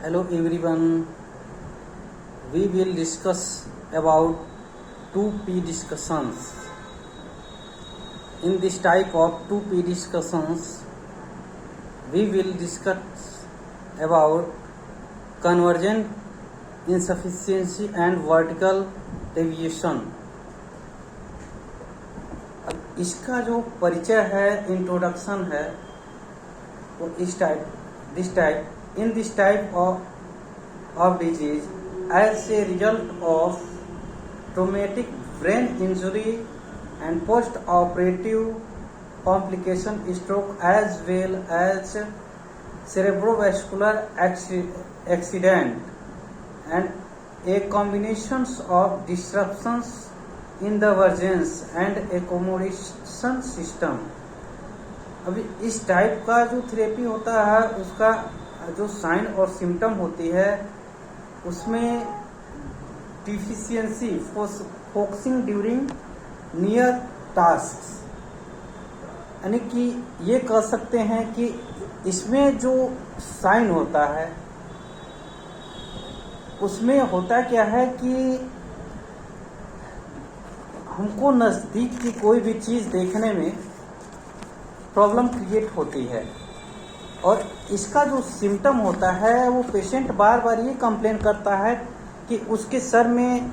Hello everyone, we will discuss about 2P discussions. In this type of 2P discussions, we will discuss about convergent insufficiency and vertical deviation. अब इसका जो परिचय है, introduction है, वो in this type of disease, as a result of traumatic brain injury and post-operative complication, stroke, as well as cerebrovascular accident, and a combination of disruptions in the versions and accommodation system. अभी इस type का जो therapy होता है, उसका जो sign और symptom होती है, उसमें deficiency focusing during near task, यानी कि ये कह सकते हैं कि इसमें जो साइन होता है उसमें होता क्या है कि हमको नज़दीक की कोई भी चीज़ देखने में प्रॉब्लम क्रिएट होती है, और इसका जो सिम्टम होता है वो पेशेंट बार बार ये कंप्लेन करता है कि उसके सर में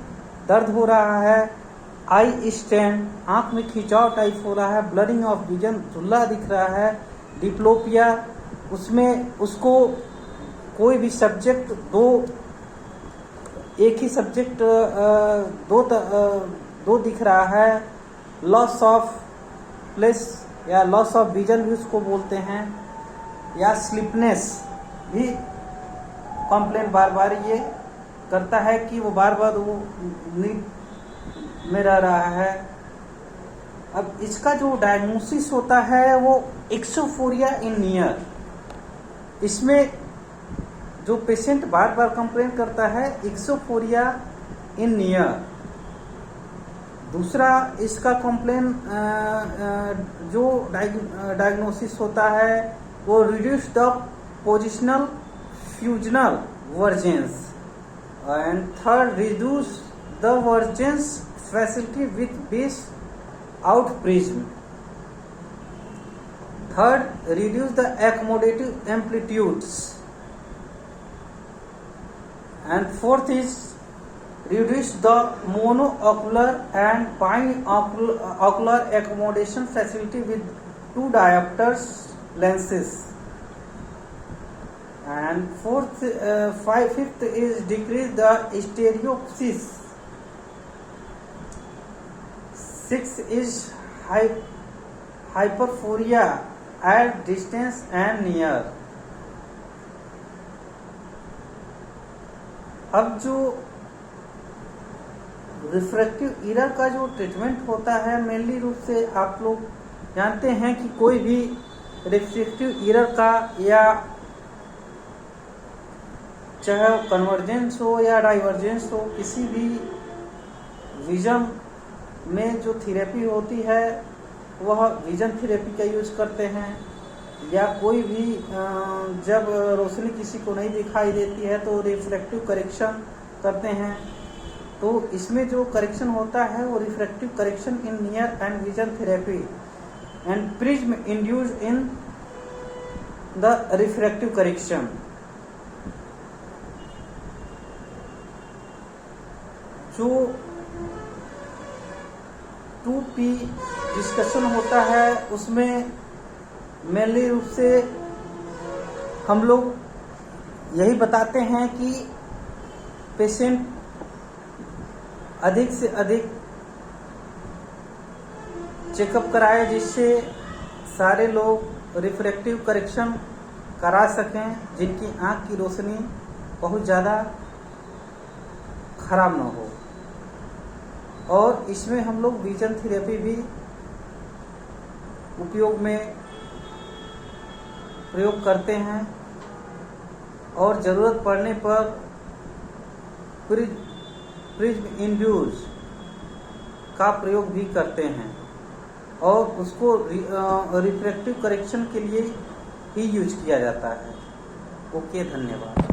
दर्द हो रहा है, आई स्ट्रेन, आँख में खिंचाव टाइप हो रहा है, ब्लरिंग ऑफ विजन, धुल्ला दिख रहा है, डिप्लोपिया, उसमें उसको कोई भी सब्जेक्ट एक ही सब्जेक्ट दो दिख रहा है, लॉस ऑफ प्लेस या लॉस ऑफ विजन भी उसको बोलते हैं, या स्लीपनेस भी कंप्लेन बार बार ये करता है कि वो बार बार वो नींद में रह रहा है। अब इसका जो डायग्नोसिस होता है वो एक्सोफोरिया इन नियर, इसमें जो पेशेंट बार बार कंप्लेन करता है एक्सोफोरिया इन नियर। दूसरा इसका कंप्लेन जो डायग्नोसिस होता है वो reduce the positional fusional vergence, and third reduce the vergence facility with base out prism, third reduce the accommodative amplitudes, and fourth is reduce the monoocular and binocular accommodation facility with two diopters lenses, and fifth is decrease the stereopsis, sixth is hyperphoria at distance and near. अब जो refractive error का जो treatment होता है, mainly रूप से आप लोग जानते हैं कि कोई भी रिफ्रैक्टिव एरर का, या चाहे कन्वर्जेंस हो या डाइवर्जेंस हो, किसी भी विजन में जो थेरेपी होती है वह विजन थेरेपी का यूज करते हैं, या कोई भी जब रोशनी किसी को नहीं दिखाई देती है तो रिफ्रैक्टिव करेक्शन करते हैं। तो इसमें जो करेक्शन होता है वो refractive correction in near and vision therapy and prism induce in the refractive correction. जो 2P डिस्कशन होता है उसमें मेनली रूप से हम लोग यही बताते हैं कि पेशेंट अधिक से अधिक चेकअप कराए, जिससे सारे लोग रिफ्रैक्टिव करेक्शन करा सकें, जिनकी आँख की रोशनी बहुत ज़्यादा खराब ना हो। और इसमें हम लोग विजन थेरेपी भी प्रयोग करते हैं, और ज़रूरत पड़ने पर प्रिज्म इंड्यूस का प्रयोग भी करते हैं, और उसको रिफ्रैक्टिव करेक्शन के लिए ही यूज किया जाता है। ओके, धन्यवाद।